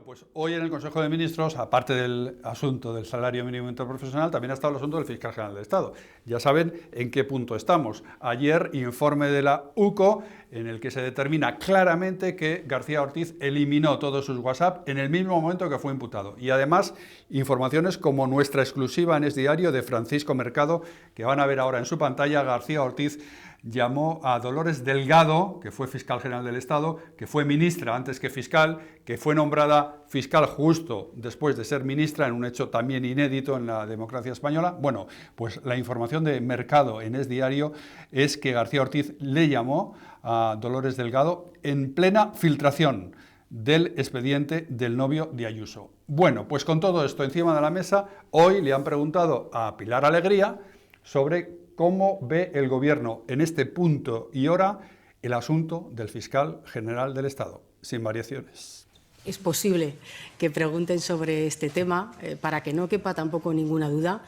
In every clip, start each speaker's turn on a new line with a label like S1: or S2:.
S1: Bueno, pues hoy en el Consejo de Ministros, aparte del asunto del salario mínimo interprofesional, también ha estado el asunto del fiscal general del Estado. Ya saben en qué punto estamos. Ayer, informe de la UCO, en el que se determina claramente que García Ortiz eliminó todos sus WhatsApp en el mismo momento que fue imputado. Y además, informaciones como nuestra exclusiva en Es Diario de Francisco Mercado, que van a ver ahora en su pantalla. García Ortiz llamó a Dolores Delgado, que fue fiscal general del Estado, que fue ministra antes que fiscal, que fue nombrada fiscal justo después de ser ministra, en un hecho también inédito en la democracia española. Bueno, pues la información de Mercado en Es Diario es que García Ortiz le llamó a Dolores Delgado en plena filtración del expediente del novio de Ayuso. Bueno, pues con todo esto encima de la mesa, hoy le han preguntado a Pilar Alegría sobre cómo ve el Gobierno en este punto y hora el asunto del fiscal general del Estado, sin variaciones.
S2: Es posible que pregunten sobre este tema, para que no quepa tampoco ninguna duda.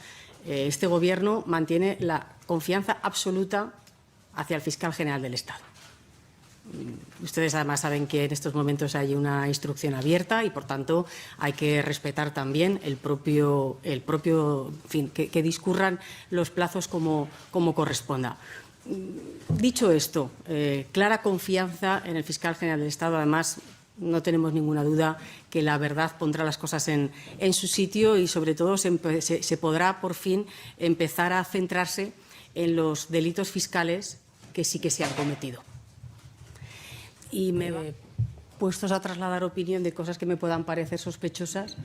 S2: Este Gobierno mantiene la confianza absoluta hacia el fiscal general del Estado. Ustedes además saben que en estos momentos hay una instrucción abierta y, por tanto, hay que respetar también el propio en fin, que discurran los plazos como corresponda. Dicho esto, clara confianza en el fiscal general del Estado. Además, no tenemos ninguna duda que la verdad pondrá las cosas en su sitio y, sobre todo, se podrá por fin empezar a centrarse en los delitos fiscales que sí que se han cometido. Y puestos a trasladar opinión de cosas que me puedan parecer sospechosas,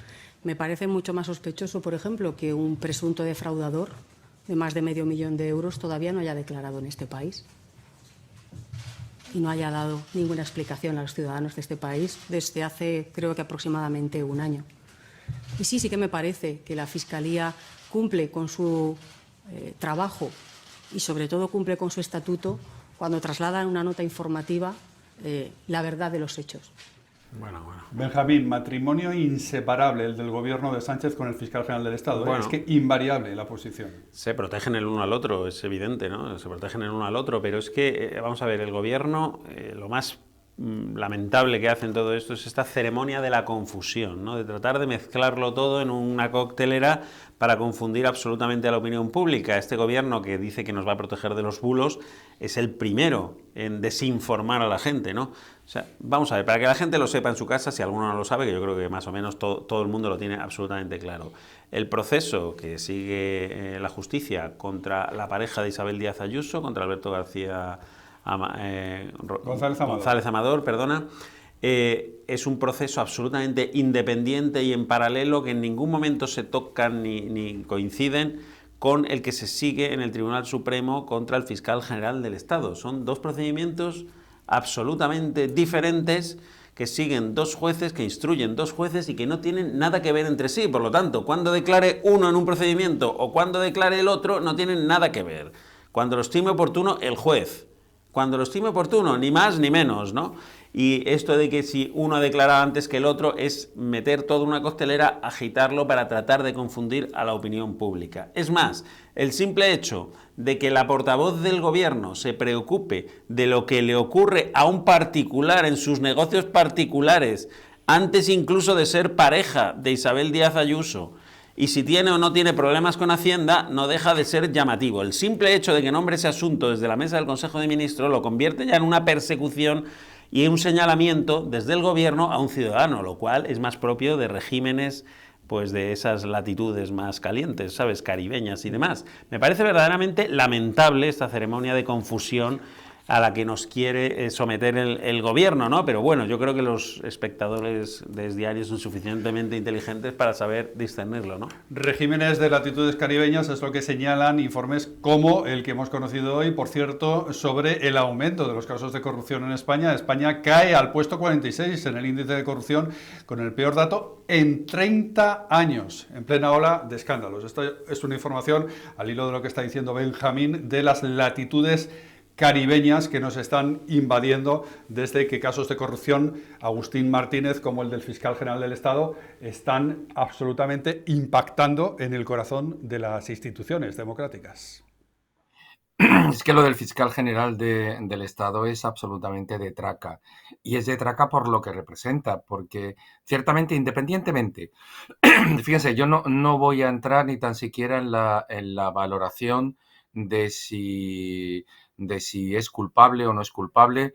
S2: me parece mucho más sospechoso, por ejemplo, que un presunto defraudador de más de $500.000 todavía no haya declarado en este país y no haya dado ninguna explicación a los ciudadanos de este país desde hace, creo que aproximadamente un año. Y sí que me parece que la Fiscalía cumple con su trabajo y, sobre todo, cumple con su estatuto cuando traslada en una nota informativa la verdad de los hechos.
S1: Bueno. Benjamín, matrimonio inseparable el del Gobierno de Sánchez con el fiscal general del Estado. Bueno, es que invariable la posición.
S3: Se protegen el uno al otro, es evidente, ¿no? Se protegen el uno al otro, pero es que, vamos a ver, el Gobierno, lo más lamentable que hace en todo esto es esta ceremonia de la confusión, ¿no? De tratar de mezclarlo todo en una coctelera para confundir absolutamente a la opinión pública. Este Gobierno, que dice que nos va a proteger de los bulos, es el primero en desinformar a la gente, ¿no? O sea, vamos a ver, para que la gente lo sepa en su casa, si alguno no lo sabe, que yo creo que más o menos todo el mundo lo tiene absolutamente claro. El proceso que sigue la justicia contra la pareja de Isabel Díaz Ayuso, contra Alberto González Amador, es un proceso absolutamente independiente y en paralelo, que en ningún momento se tocan ni coinciden con el que se sigue en el Tribunal Supremo contra el fiscal general del Estado. Son dos procedimientos absolutamente diferentes que siguen dos jueces, que instruyen dos jueces y que no tienen nada que ver entre sí. Por lo tanto, cuando declare uno en un procedimiento o cuando declare el otro, no tienen nada que ver. Cuando lo estime oportuno, el juez. Cuando lo estime oportuno, ni más ni menos, ¿no? Y esto de que si uno ha declarado antes que el otro es meter toda una costelera, agitarlo para tratar de confundir a la opinión pública. Es más, el simple hecho de que la portavoz del Gobierno se preocupe de lo que le ocurre a un particular en sus negocios particulares, antes incluso de ser pareja de Isabel Díaz Ayuso, y si tiene o no tiene problemas con Hacienda, no deja de ser llamativo. El simple hecho de que nombre ese asunto desde la mesa del Consejo de Ministros lo convierte ya en una persecución y un señalamiento desde el Gobierno a un ciudadano, lo cual es más propio de regímenes pues de esas latitudes más calientes, ¿sabes?, caribeñas y demás. Me parece verdaderamente lamentable esta ceremonia de confusión a la que nos quiere someter el Gobierno, ¿no? Pero bueno, yo creo que los espectadores de Es Diario son suficientemente inteligentes para saber discernirlo, ¿no?
S1: Regímenes de latitudes caribeñas es lo que señalan informes como el que hemos conocido hoy, por cierto, sobre el aumento de los casos de corrupción en España. España cae al puesto 46 en el índice de corrupción, con el peor dato en 30 años, en plena ola de escándalos. Esto es una información, al hilo de lo que está diciendo Benjamín, de las latitudes caribeñas que nos están invadiendo desde que casos de corrupción, Agustín Martínez, como el del fiscal general del Estado, están absolutamente impactando en el corazón de las instituciones democráticas.
S4: Es que lo del fiscal general del Estado es absolutamente de traca. Y es de traca por lo que representa, porque ciertamente, independientemente, fíjense, yo no voy a entrar ni tan siquiera en la valoración de si es culpable o no es culpable.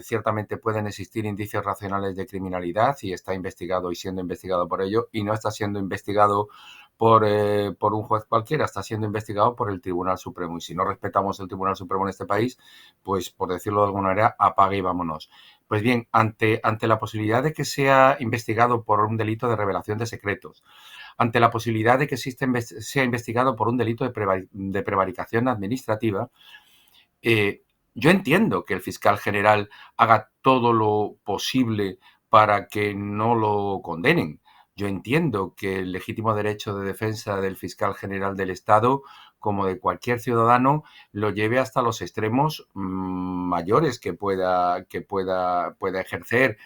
S4: Ciertamente pueden existir indicios racionales de criminalidad y está investigado y siendo investigado por ello, y no está siendo investigado por un juez cualquiera, está siendo investigado por el Tribunal Supremo. Y si no respetamos el Tribunal Supremo en este país, pues por decirlo de alguna manera, apague y vámonos. Pues bien, ante la posibilidad de que sea investigado por un delito de revelación de secretos, ante la posibilidad de que sea investigado por un delito de prevaricación administrativa, yo entiendo que el fiscal general haga todo lo posible para que no lo condenen. Yo entiendo que el legítimo derecho de defensa del fiscal general del Estado, como de cualquier ciudadano, lo lleve hasta los extremos mayores que pueda ejercer,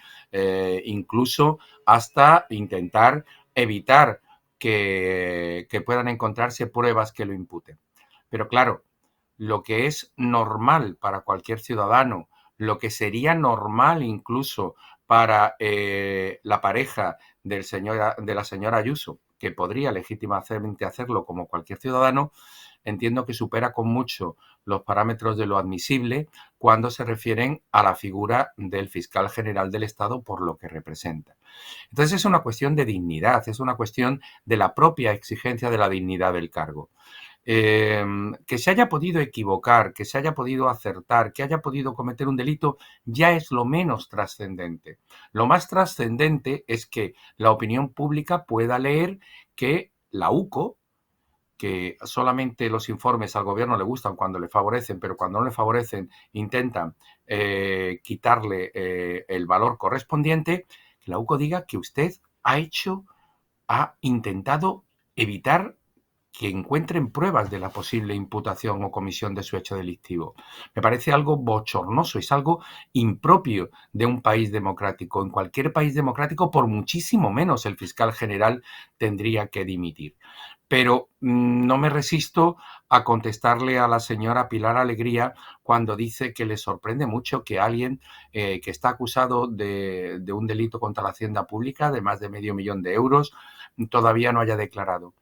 S4: incluso hasta intentar evitar que puedan encontrarse pruebas que lo imputen. Pero claro, lo que es normal para cualquier ciudadano, lo que sería normal incluso para la pareja de la señora Ayuso, que podría legítimamente hacerlo como cualquier ciudadano, entiendo que supera con mucho los parámetros de lo admisible cuando se refieren a la figura del fiscal general del Estado por lo que representa. Entonces es una cuestión de dignidad, es una cuestión de la propia exigencia de la dignidad del cargo. Que se haya podido equivocar, que se haya podido acertar, que haya podido cometer un delito, ya es lo menos trascendente. Lo más trascendente es que la opinión pública pueda leer que la UCO, que solamente los informes al gobierno le gustan cuando le favorecen, pero cuando no le favorecen intentan quitarle el valor correspondiente, que la UCO diga que usted ha intentado evitar que encuentren pruebas de la posible imputación o comisión de su hecho delictivo. Me parece algo bochornoso, es algo impropio de un país democrático. En cualquier país democrático, por muchísimo menos, el fiscal general tendría que dimitir. Pero no me resisto a contestarle a la señora Pilar Alegría cuando dice que le sorprende mucho que alguien que está acusado de un delito contra la hacienda pública de más de $500.000 euros todavía no haya declarado.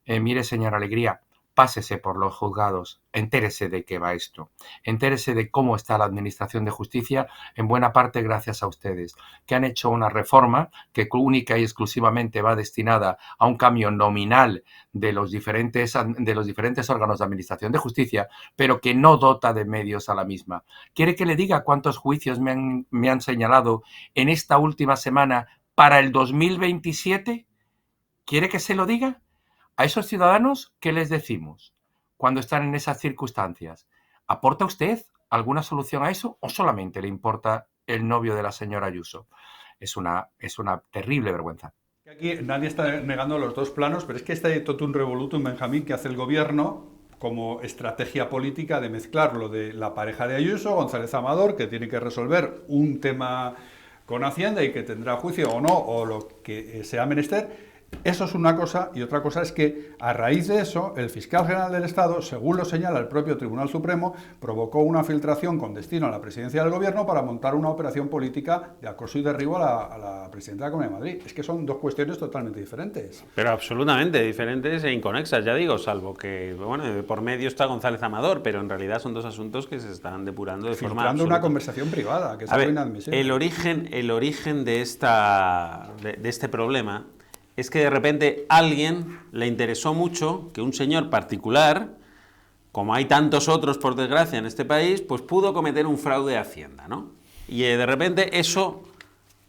S4: Mire, señora Alegría, pásese por los juzgados, entérese de qué va esto, entérese de cómo está la administración de justicia, en buena parte gracias a ustedes, que han hecho una reforma que única y exclusivamente va destinada a un cambio nominal de los diferentes órganos de administración de justicia, pero que no dota de medios a la misma. ¿Quiere que le diga cuántos juicios me han señalado en esta última semana para el 2027? ¿Quiere que se lo diga? A esos ciudadanos, ¿qué les decimos cuando están en esas circunstancias? ¿Aporta usted alguna solución a eso o solamente le importa el novio de la señora Ayuso? Es una terrible vergüenza.
S1: Aquí nadie está negando los dos planos, pero es que este totum revolutum, Benjamín, que hace el gobierno como estrategia política de mezclar lo de la pareja de Ayuso, González Amador, que tiene que resolver un tema con Hacienda y que tendrá juicio o no, o lo que sea menester. Eso es una cosa, y otra cosa es que a raíz de eso el fiscal general del Estado, según lo señala el propio Tribunal Supremo, provocó una filtración con destino a la presidencia del gobierno para montar una operación política de acoso y derribo a la presidenta de la Comunidad de Madrid. Es que son dos cuestiones totalmente diferentes.
S3: Pero absolutamente diferentes e inconexas, ya digo, salvo que, bueno, por medio está González Amador, pero en realidad son dos asuntos que se están depurando de forma absoluta.
S1: Una conversación privada, que es algo inadmisible.
S3: El origen de este problema es que de repente a alguien le interesó mucho que un señor particular, como hay tantos otros por desgracia en este país, pues pudo cometer un fraude a Hacienda, ¿no? Y de repente eso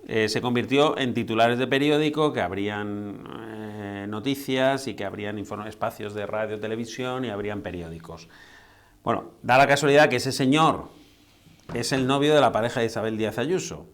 S3: se convirtió en titulares de periódico, que habrían noticias y que habrían espacios de radio, televisión y habrían periódicos. Bueno, da la casualidad que ese señor es el novio de la pareja de Isabel Díaz Ayuso.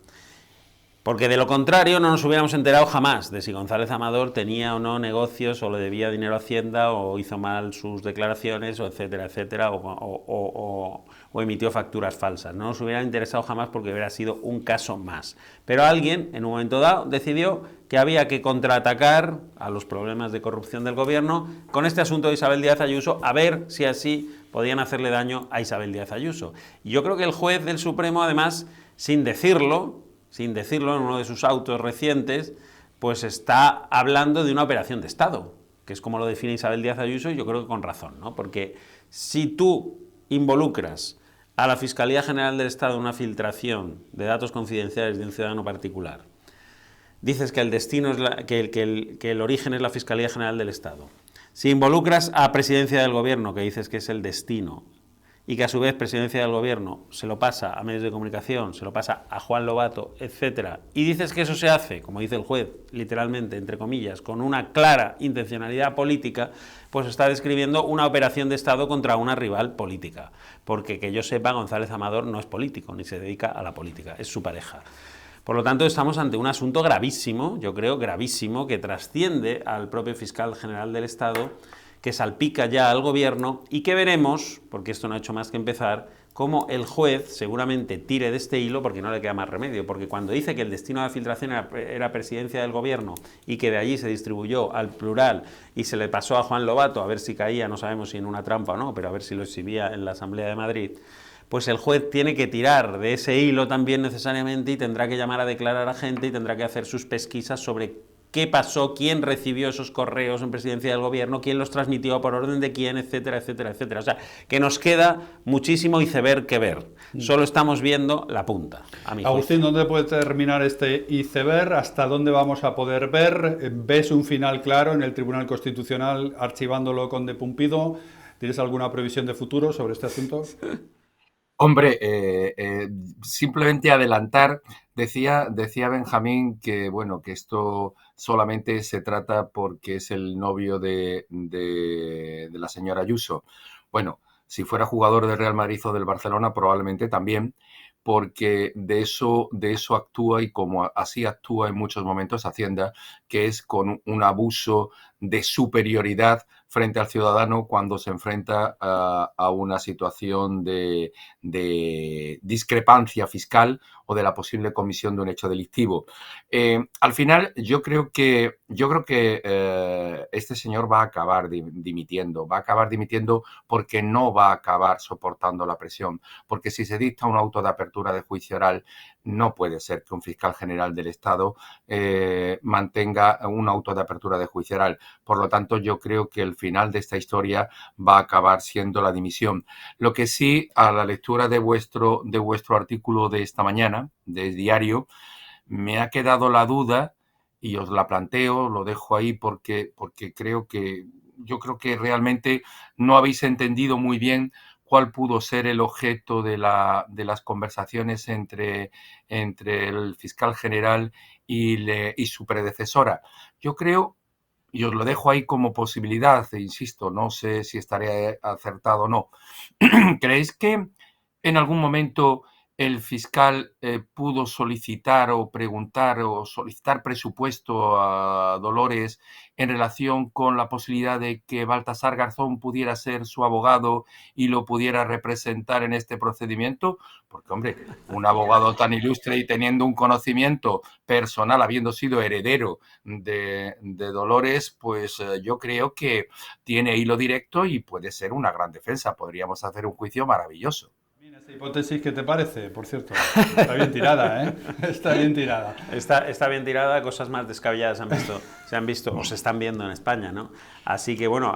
S3: Porque de lo contrario no nos hubiéramos enterado jamás de si González Amador tenía o no negocios o le debía dinero a Hacienda o hizo mal sus declaraciones, o etcétera, etcétera, o emitió facturas falsas. No nos hubiera interesado jamás porque hubiera sido un caso más. Pero alguien, en un momento dado, decidió que había que contraatacar a los problemas de corrupción del gobierno con este asunto de Isabel Díaz Ayuso, a ver si así podían hacerle daño a Isabel Díaz Ayuso. Y yo creo que el juez del Supremo, además, sin decirlo en uno de sus autos recientes, pues está hablando de una operación de Estado, que es como lo define Isabel Díaz Ayuso, y yo creo que con razón, ¿no? Porque si tú involucras a la Fiscalía General del Estado en una filtración de datos confidenciales de un ciudadano particular, dices que el destino es que el origen es la Fiscalía General del Estado, si involucras a Presidencia del Gobierno, que dices que es el destino, y que a su vez Presidencia del Gobierno se lo pasa a medios de comunicación, se lo pasa a Juan Lobato, etcétera, y dices que eso se hace, como dice el juez, literalmente, entre comillas, con una clara intencionalidad política, pues está describiendo una operación de Estado contra una rival política. Porque que yo sepa, González Amador no es político, ni se dedica a la política, es su pareja. Por lo tanto, estamos ante un asunto gravísimo, yo creo gravísimo, que trasciende al propio fiscal general del Estado, que salpica ya al Gobierno y que veremos, porque esto no ha hecho más que empezar, cómo el juez seguramente tire de este hilo porque no le queda más remedio, porque cuando dice que el destino de la filtración era Presidencia del Gobierno y que de allí se distribuyó al plural y se le pasó a Juan Lobato a ver si caía, no sabemos si en una trampa o no, pero a ver si lo exhibía en la Asamblea de Madrid, pues el juez tiene que tirar de ese hilo también necesariamente y tendrá que llamar a declarar a gente y tendrá que hacer sus pesquisas sobre qué pasó, quién recibió esos correos en Presidencia del Gobierno, quién los transmitió, por orden de quién, etcétera, etcétera, etcétera. O sea, que nos queda muchísimo iceberg que ver. Solo estamos viendo la punta, a mi juicio.
S1: Agustín, ¿dónde puede terminar este iceberg? ¿Hasta dónde vamos a poder ver? ¿Ves un final claro en el Tribunal Constitucional archivándolo con de Pumpido? ¿Tienes alguna previsión de futuro sobre este asunto?
S4: Hombre, simplemente adelantar, decía Benjamín que, bueno, que esto solamente se trata porque es el novio de la señora Ayuso. Bueno, si fuera jugador del Real Madrid o del Barcelona, probablemente también, porque de eso actúa, y como así actúa en muchos momentos Hacienda, que es con un abuso de superioridad frente al ciudadano cuando se enfrenta a una situación de discrepancia fiscal o de la posible comisión de un hecho delictivo. Al final, yo creo que este señor va a acabar dimitiendo. Va a acabar dimitiendo porque no va a acabar soportando la presión. Porque si se dicta un auto de apertura de juicio oral, no puede ser que un fiscal general del Estado mantenga un auto de apertura de juicio oral. Por lo tanto, yo creo que el final de esta historia va a acabar siendo la dimisión. Lo que sí, a la lectura de vuestro artículo de esta mañana, del diario, me ha quedado la duda, y os la planteo, lo dejo ahí porque yo creo que realmente no habéis entendido muy bien cuál pudo ser el objeto de las conversaciones entre el fiscal general y su predecesora. Yo creo, y os lo dejo ahí como posibilidad, e insisto, no sé si estaré acertado o no. ¿Creéis que en algún momento el fiscal pudo solicitar o preguntar o solicitar presupuesto a Dolores en relación con la posibilidad de que Baltasar Garzón pudiera ser su abogado y lo pudiera representar en este procedimiento? Porque, hombre, un abogado tan ilustre y teniendo un conocimiento personal, habiendo sido heredero de Dolores, pues yo creo que tiene hilo directo y puede ser una gran defensa. Podríamos hacer un juicio maravilloso.
S1: ¿Esta hipótesis qué te parece? Por cierto, está bien tirada, ¿eh? Está bien tirada.
S3: Está bien tirada, cosas más descabelladas se han visto o se están viendo en España, ¿no? Así que, bueno,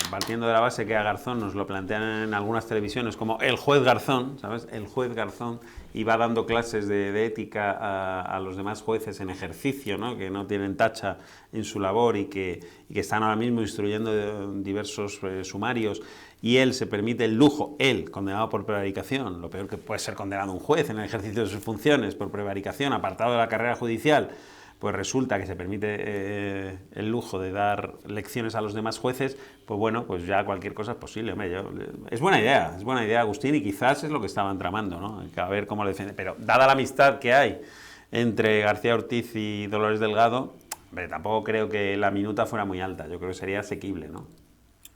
S3: partiendo de la base que a Garzón nos lo plantean en algunas televisiones como el juez Garzón, ¿sabes? El juez Garzón, y va dando clases de ética a los demás jueces en ejercicio, ¿no? Que no tienen tacha en su labor y que están ahora mismo instruyendo diversos sumarios, y él se permite el lujo, él, condenado por prevaricación, lo peor que puede ser condenado un juez en el ejercicio de sus funciones por prevaricación, apartado de la carrera judicial, pues resulta que se permite el lujo de dar lecciones a los demás jueces, pues bueno, pues ya cualquier cosa es posible. Hombre, es buena idea, Agustín, y quizás es lo que estaban tramando, ¿no? A ver cómo lo defiende. Pero dada la amistad que hay entre García Ortiz y Dolores Delgado, hombre, tampoco creo que la minuta fuera muy alta, yo creo que sería asequible, ¿no?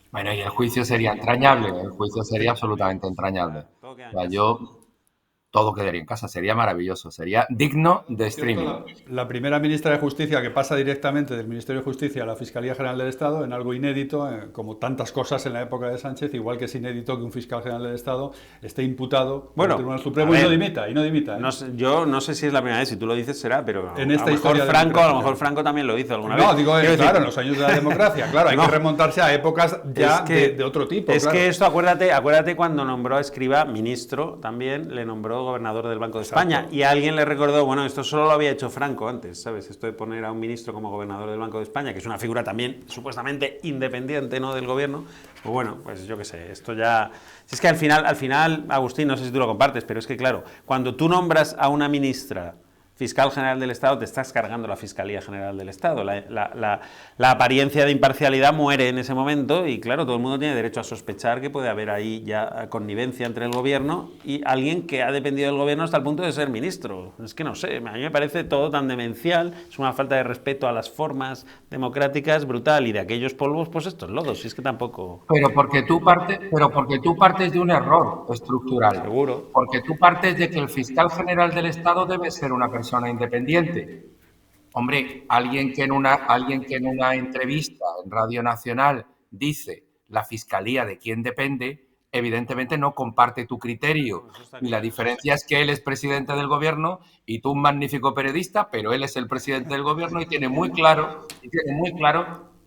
S4: Bueno, y el juicio sería entrañable, el juicio sería absolutamente entrañable. O sea, yo todo quedaría en casa. Sería maravilloso, sería digno de streaming.
S1: La primera ministra de Justicia que pasa directamente del Ministerio de Justicia a la Fiscalía General del Estado, en algo inédito, como tantas cosas en la época de Sánchez, igual que es inédito que un fiscal general del Estado esté imputado por el Tribunal Supremo y no dimita.
S3: No sé, yo no sé si es la primera vez, si tú lo dices será, pero
S1: en esta
S3: a lo mejor Franco también lo hizo alguna vez.
S1: No, digo, claro, en los años de la democracia, claro, hay que remontarse a épocas ya de otro tipo.
S3: Es que esto, acuérdate cuando nombró a Escrivá ministro, también le nombró gobernador del Banco de España, y a alguien le recordó, bueno, esto solo lo había hecho Franco antes, ¿sabes? Esto de poner a un ministro como gobernador del Banco de España, que es una figura también supuestamente independiente, ¿no?, del gobierno, pues bueno, pues yo qué sé, esto ya... Si es que al final, Agustín, no sé si tú lo compartes, pero es que claro, cuando tú nombras a una ministra fiscal general del Estado, te estás cargando la Fiscalía General del Estado. La apariencia de imparcialidad muere en ese momento y, claro, todo el mundo tiene derecho a sospechar que puede haber ahí ya connivencia entre el gobierno y alguien que ha dependido del gobierno hasta el punto de ser ministro. Es que no sé, a mí me parece todo tan demencial, es una falta de respeto a las formas democráticas brutal, y de aquellos polvos, pues estos lodos, si es que tampoco...
S4: Pero porque tú partes de un error estructural.
S3: Seguro.
S4: Porque tú partes de que el fiscal general del Estado debe ser una persona independiente. Hombre, alguien que en una entrevista en Radio Nacional dice la fiscalía de quién depende, evidentemente no comparte tu criterio. Y la diferencia es que él es presidente del gobierno y tú un magnífico periodista, pero él es el presidente del gobierno y tiene muy claro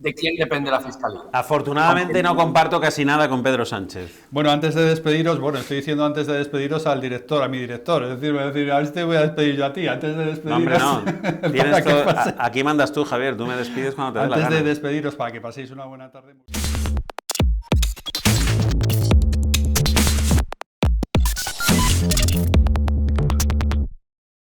S4: de quién depende la fiscalía.
S3: Afortunadamente no comparto casi nada con Pedro Sánchez.
S1: Bueno, antes de despediros, estoy diciendo antes de despediros a mi director, es decir, a ver si te voy a despedir yo a ti, antes de despediros.
S3: No, hombre, no. Aquí mandas tú, Javier, tú me despides cuando te dé la gana.
S1: Antes de despediros, para que paséis una buena tarde.